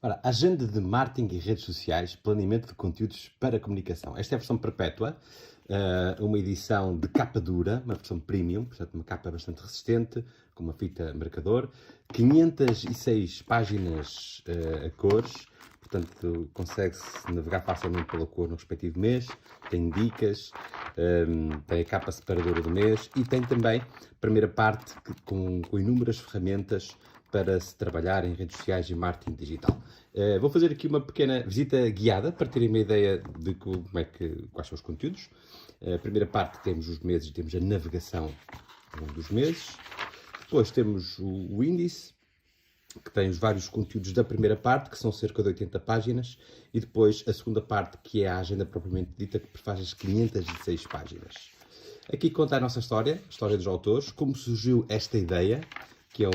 Ora, agenda de marketing e redes sociais, planeamento de conteúdos para comunicação. Esta é a versão perpétua, uma edição de capa dura, uma versão premium, portanto uma capa bastante resistente, com uma fita marcador, 506 páginas a cores, portanto consegue-se navegar facilmente pela cor no respectivo mês, tem dicas, tem a capa separadora do mês e tem também a primeira parte com inúmeras ferramentas para se trabalhar em redes sociais e marketing digital. Vou fazer aqui uma pequena visita guiada para terem uma ideia de quais são os conteúdos. A primeira parte temos os meses, temos a navegação dos meses. Depois temos o índice, que tem os vários conteúdos da primeira parte, que são cerca de 80 páginas, e depois a segunda parte, que é a agenda propriamente dita, que faz as 506 páginas. Aqui conta a nossa história, a história dos autores, como surgiu esta ideia, que é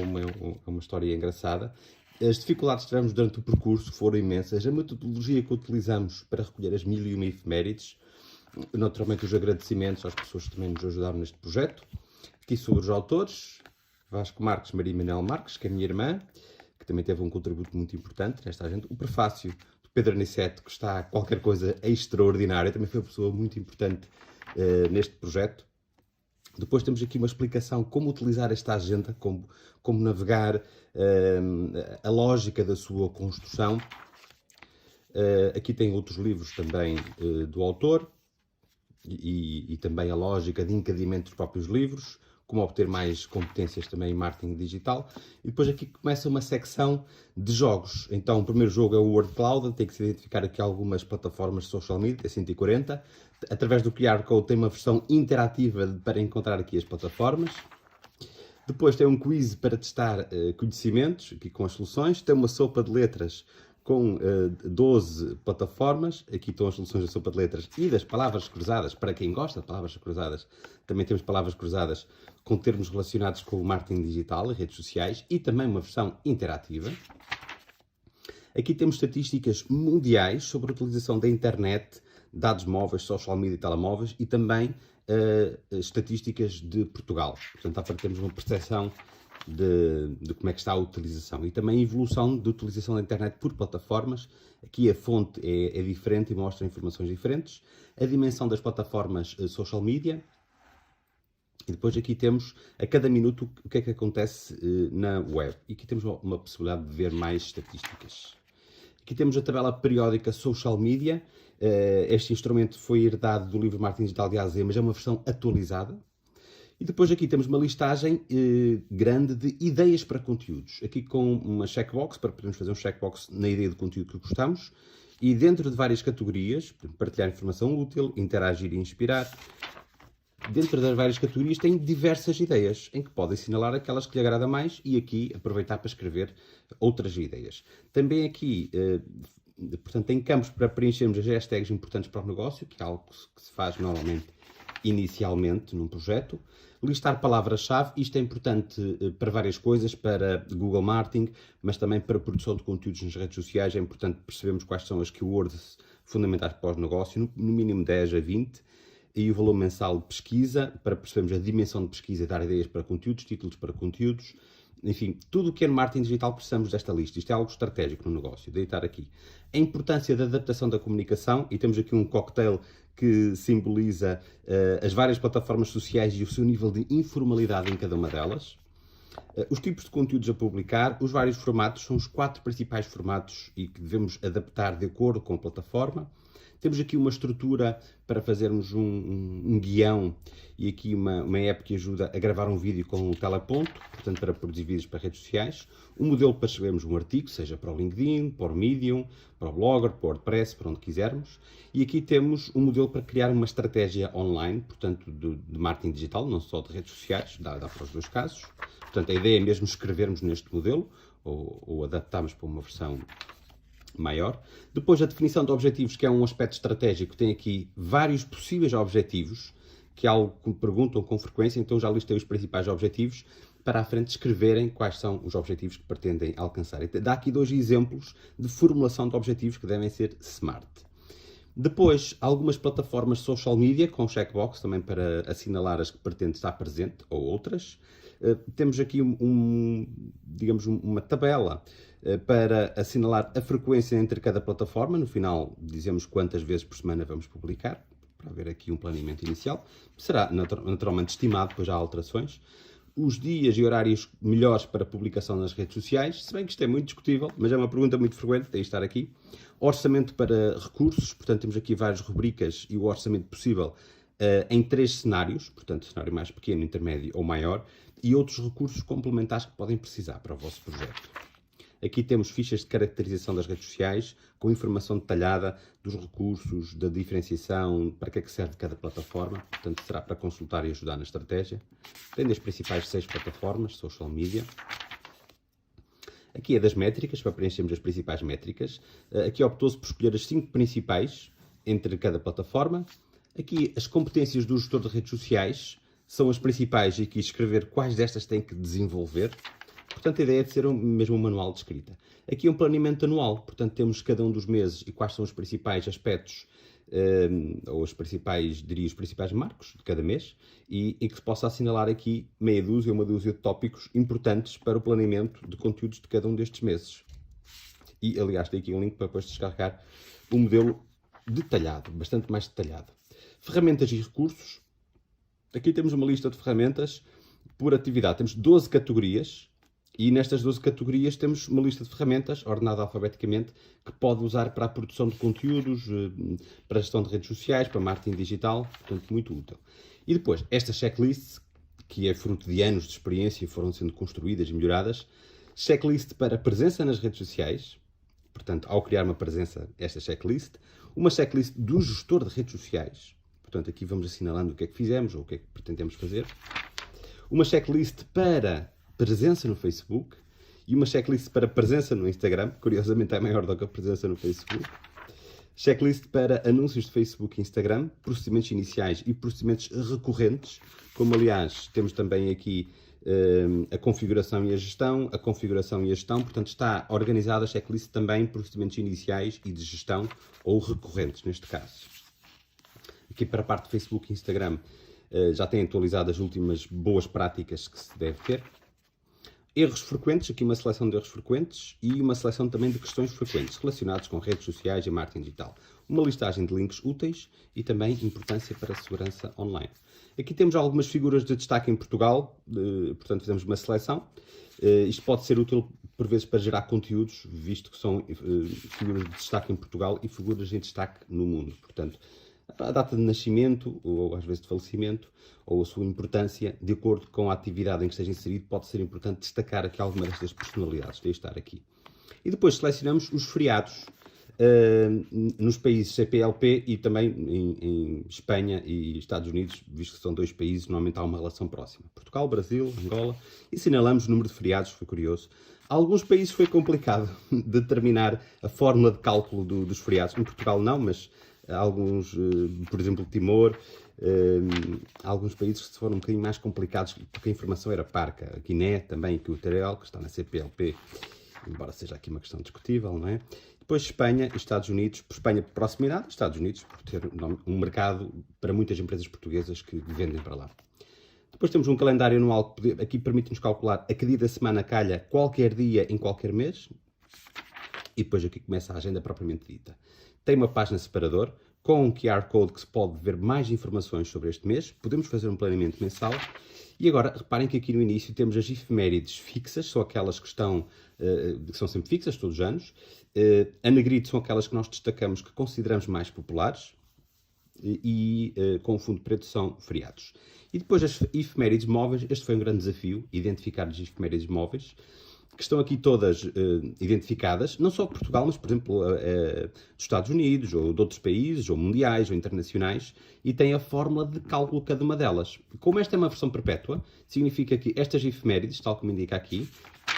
uma história engraçada. As dificuldades que tivemos durante o percurso foram imensas. A metodologia que utilizamos para recolher as 1001 efemérides, naturalmente os agradecimentos às pessoas que também nos ajudaram neste projeto. Aqui sobre os autores, Vasco Marques, Maria Manel Marques, que é a minha irmã, que também teve um contributo muito importante nesta agenda. O prefácio do Pedro Aniceto, que está qualquer coisa extraordinária, também foi uma pessoa muito importante neste projeto. Depois temos aqui uma explicação como utilizar esta agenda, como navegar a lógica da sua construção. Aqui tem outros livros também do autor e também a lógica de encadeamento dos próprios livros, como obter mais competências também em marketing digital. E depois aqui começa uma secção de jogos. Então o primeiro jogo é o Word Cloud, tem que se identificar aqui algumas plataformas de social media, 140. Através do QR Code tem uma versão interativa para encontrar aqui as plataformas. Depois tem um quiz para testar conhecimentos, aqui com as soluções. Tem uma sopa de letras com 12 plataformas. Aqui estão as soluções da sopa de letras e das palavras cruzadas. Para quem gosta de palavras cruzadas, também temos palavras cruzadas com termos relacionados com o marketing digital e redes sociais e também uma versão interativa. Aqui temos estatísticas mundiais sobre a utilização da internet, dados móveis, social media e telemóveis e também estatísticas de Portugal. Portanto, temos uma percepção de como é que está a utilização e também a evolução de utilização da internet por plataformas. Aqui a fonte é diferente e mostra informações diferentes. A dimensão das plataformas social media. E depois aqui temos a cada minuto o que é que acontece na web. E aqui temos uma possibilidade de ver mais estatísticas. Aqui temos a tabela periódica social media. Este instrumento foi herdado do livro Marketing Digital de AZ, mas é uma versão atualizada. E depois aqui temos uma listagem grande de ideias para conteúdos. Aqui com uma checkbox, para podermos fazer um checkbox na ideia de conteúdo que gostamos. E dentro de várias categorias, partilhar informação útil, interagir e inspirar. Dentro das várias categorias tem diversas ideias, em que pode assinalar aquelas que lhe agrada mais e aqui aproveitar para escrever outras ideias. Também aqui, portanto, tem campos para preenchermos as hashtags importantes para o negócio, que é algo que se faz normalmente inicialmente num projeto. Listar palavras-chave, isto é importante para várias coisas, para Google Marketing, mas também para a produção de conteúdos nas redes sociais. É importante percebermos quais são as keywords fundamentais para o negócio, no mínimo 10 a 20, e o valor mensal de pesquisa, para percebermos a dimensão de pesquisa e dar ideias para conteúdos, títulos para conteúdos. Enfim, tudo o que é no marketing digital precisamos desta lista. Isto é algo estratégico no negócio, deitar aqui. A importância da adaptação da comunicação, e temos aqui um cocktail que simboliza as várias plataformas sociais e o seu nível de informalidade em cada uma delas. Os tipos de conteúdos a publicar, os vários formatos, são os 4 principais formatos e que devemos adaptar de acordo com a plataforma. Temos aqui uma estrutura para fazermos um guião e aqui uma app que ajuda a gravar um vídeo com um teleponto, portanto para produzir vídeos para redes sociais. Um modelo para escrevermos um artigo, seja para o LinkedIn, para o Medium, para o Blogger, para o WordPress, para onde quisermos. E aqui temos um modelo para criar uma estratégia online, portanto de marketing digital, não só de redes sociais, dá para os dois casos. Portanto a ideia é mesmo escrevermos neste modelo ou adaptarmos para uma versão maior. Depois a definição de objetivos, que é um aspecto estratégico, tem aqui vários possíveis objetivos, que é algo que me perguntam com frequência, então já listei os principais objetivos, para à frente escreverem quais são os objetivos que pretendem alcançar. Dá aqui 2 exemplos de formulação de objetivos que devem ser SMART. Depois, algumas plataformas social media com checkbox, também para assinalar as que pretende estar presente, ou outras. temos aqui digamos, uma tabela para assinalar a frequência entre cada plataforma. No final dizemos quantas vezes por semana vamos publicar, para haver aqui um planeamento inicial. Será naturalmente estimado, depois há alterações. Os dias e horários melhores para publicação nas redes sociais, se bem que isto é muito discutível, mas é uma pergunta muito frequente, tem de estar aqui. Orçamento para recursos, portanto temos aqui várias rubricas e o orçamento possível em 3 cenários, portanto cenário mais pequeno, intermédio ou maior, e outros recursos complementares que podem precisar para o vosso projeto. Aqui temos fichas de caracterização das redes sociais, com informação detalhada dos recursos, da diferenciação, para que é que serve cada plataforma. Portanto, será para consultar e ajudar na estratégia. Tem das principais 6 plataformas, social media. Aqui é das métricas, para preenchermos as principais métricas. Aqui optou-se por escolher as 5 principais entre cada plataforma. Aqui as competências do gestor de redes sociais são as principais e aqui escrever quais destas tem que desenvolver. Portanto, a ideia é de ser mesmo um manual de escrita. Aqui é um planeamento anual, portanto, temos cada um dos meses e quais são os principais aspectos, ou os principais marcos de cada mês, e que se possa assinalar aqui meia dúzia ou uma dúzia de tópicos importantes para o planeamento de conteúdos de cada um destes meses. E, aliás, tem aqui um link para depois descarregar um modelo detalhado, bastante mais detalhado. Ferramentas e recursos. Aqui temos uma lista de ferramentas por atividade. Temos 12 categorias. E nestas 12 categorias temos uma lista de ferramentas, ordenada alfabeticamente, que pode usar para a produção de conteúdos, para a gestão de redes sociais, para marketing digital, portanto, muito útil. E depois, esta checklist, que é fruto de anos de experiência e foram sendo construídas e melhoradas, checklist para presença nas redes sociais, portanto, ao criar uma presença, esta checklist, uma checklist do gestor de redes sociais, portanto, aqui vamos assinalando o que é que fizemos ou o que é que pretendemos fazer, uma checklist para presença no Facebook e uma checklist para presença no Instagram, curiosamente é maior do que a presença no Facebook. Checklist para anúncios de Facebook e Instagram, procedimentos iniciais e procedimentos recorrentes, como aliás temos também aqui a configuração e a gestão, portanto está organizada a checklist também procedimentos iniciais e de gestão ou recorrentes neste caso. Aqui para a parte de Facebook e Instagram já tem atualizado as últimas boas práticas que se deve ter. Erros frequentes, aqui uma seleção de erros frequentes e uma seleção também de questões frequentes relacionadas com redes sociais e marketing digital. Uma listagem de links úteis e também importância para a segurança online. Aqui temos algumas figuras de destaque em Portugal, portanto fizemos uma seleção. Isto pode ser útil por vezes para gerar conteúdos, visto que são figuras de destaque em Portugal e figuras em destaque no mundo. Portanto, a data de nascimento, ou às vezes de falecimento, ou a sua importância, de acordo com a atividade em que esteja inserido, pode ser importante destacar aqui alguma destas personalidades, de estar aqui. E depois selecionamos os feriados nos países CPLP e também em Espanha e Estados Unidos, visto que são 2 países, normalmente há uma relação próxima. Portugal, Brasil, Angola, e assinalamos o número de feriados, foi curioso. Alguns países foi complicado determinar a fórmula de cálculo dos feriados, em Portugal não, mas alguns, por exemplo, Timor, alguns países que foram um bocadinho mais complicados porque a informação era parca. A Guiné também, que o Equatorial, que está na CPLP, embora seja aqui uma questão discutível, não é? Depois Espanha e Estados Unidos, por Espanha por proximidade, Estados Unidos por ter um mercado para muitas empresas portuguesas que vendem para lá. Depois temos um calendário anual que aqui permite-nos calcular a que dia da semana calha qualquer dia em qualquer mês. E depois aqui começa a agenda propriamente dita. Tem uma página separador com um QR Code que se pode ver mais informações sobre este mês. Podemos fazer um planeamento mensal. E agora, reparem que aqui no início temos as efemérides fixas, são aquelas que são sempre fixas, todos os anos. A negrito são aquelas que nós destacamos, que consideramos mais populares. E com o fundo preto são feriados. E depois as efemérides móveis, este foi um grande desafio, identificar as efemérides móveis, que estão aqui todas identificadas, não só de Portugal, mas, por exemplo, dos Estados Unidos, ou de outros países, ou mundiais, ou internacionais, e tem a fórmula de cálculo de cada uma delas. Como esta é uma versão perpétua, significa que estas efemérides, tal como indica aqui,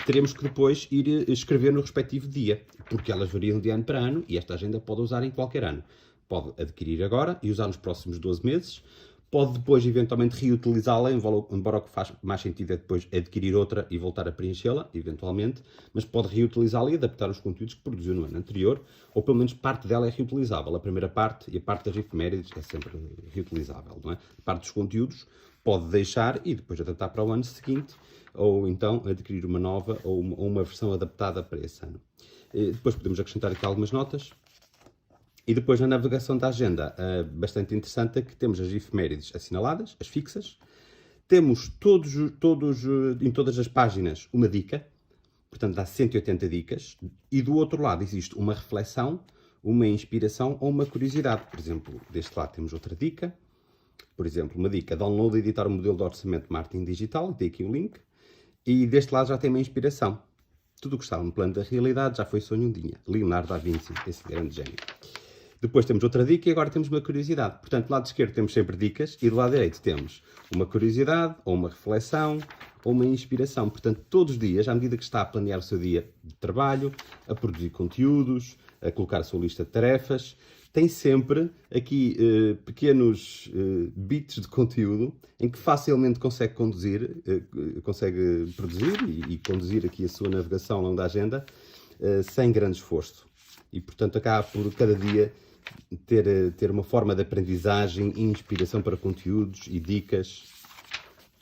teremos que depois ir escrever no respectivo dia, porque elas variam de ano para ano, e esta agenda pode usar em qualquer ano. Pode adquirir agora e usar nos próximos 12 meses, pode depois eventualmente reutilizá-la, embora o que faz mais sentido é depois adquirir outra e voltar a preenchê-la, eventualmente, mas pode reutilizá-la e adaptar os conteúdos que produziu no ano anterior, ou pelo menos parte dela é reutilizável. A primeira parte e a parte das efemérides é sempre reutilizável, não é? A parte dos conteúdos pode deixar e depois adaptar para o ano seguinte, ou então adquirir uma nova ou uma versão adaptada para esse ano. Depois podemos acrescentar aqui algumas notas. E depois na navegação da agenda, bastante interessante, é que temos as efemérides assinaladas, as fixas. Temos em todas as páginas uma dica, portanto dá 180 dicas. E do outro lado existe uma reflexão, uma inspiração ou uma curiosidade. Por exemplo, deste lado temos outra dica. Por exemplo, uma dica, download e editar o modelo de orçamento de marketing digital, tem aqui o link. E deste lado já tem uma inspiração. Tudo o que estava no plano da realidade já foi sonho um dia. Leonardo da Vinci, esse grande gênio. Depois temos outra dica e agora temos uma curiosidade. Portanto, do lado esquerdo temos sempre dicas e do lado direito temos uma curiosidade, ou uma reflexão, ou uma inspiração. Portanto, todos os dias, à medida que está a planear o seu dia de trabalho, a produzir conteúdos, a colocar a sua lista de tarefas, tem sempre aqui pequenos bits de conteúdo em que facilmente consegue produzir e conduzir aqui a sua navegação ao longo da agenda sem grande esforço. E, portanto, acaba por cada dia ter uma forma de aprendizagem e inspiração para conteúdos e dicas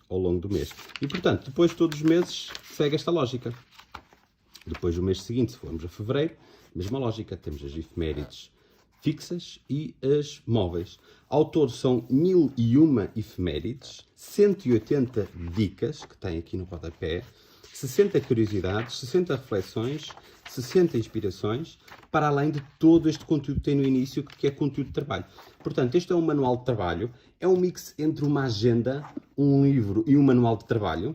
ao longo do mês. E, portanto, depois todos os meses segue esta lógica. Depois do mês seguinte, se formos a fevereiro, mesma lógica. Temos as efemérides fixas e as móveis. Ao todo são 1001 efemérides, 180 dicas, que tem aqui no rodapé, 60 curiosidades, 60 reflexões, 60 inspirações, para além de todo este conteúdo que tem no início, que é conteúdo de trabalho. Portanto, este é um manual de trabalho, é um mix entre uma agenda, um livro e um manual de trabalho.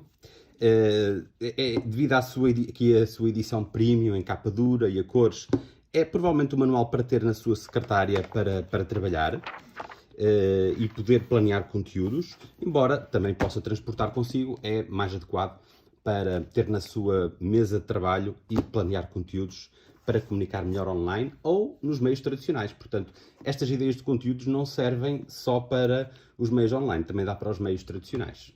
Devido à sua edição premium, em capa dura e a cores, é provavelmente um manual para ter na sua secretária para trabalhar e poder planear conteúdos, embora também possa transportar consigo, é mais adequado para ter na sua mesa de trabalho e planear conteúdos para comunicar melhor online ou nos meios tradicionais. Portanto, estas ideias de conteúdos não servem só para os meios online, também dá para os meios tradicionais.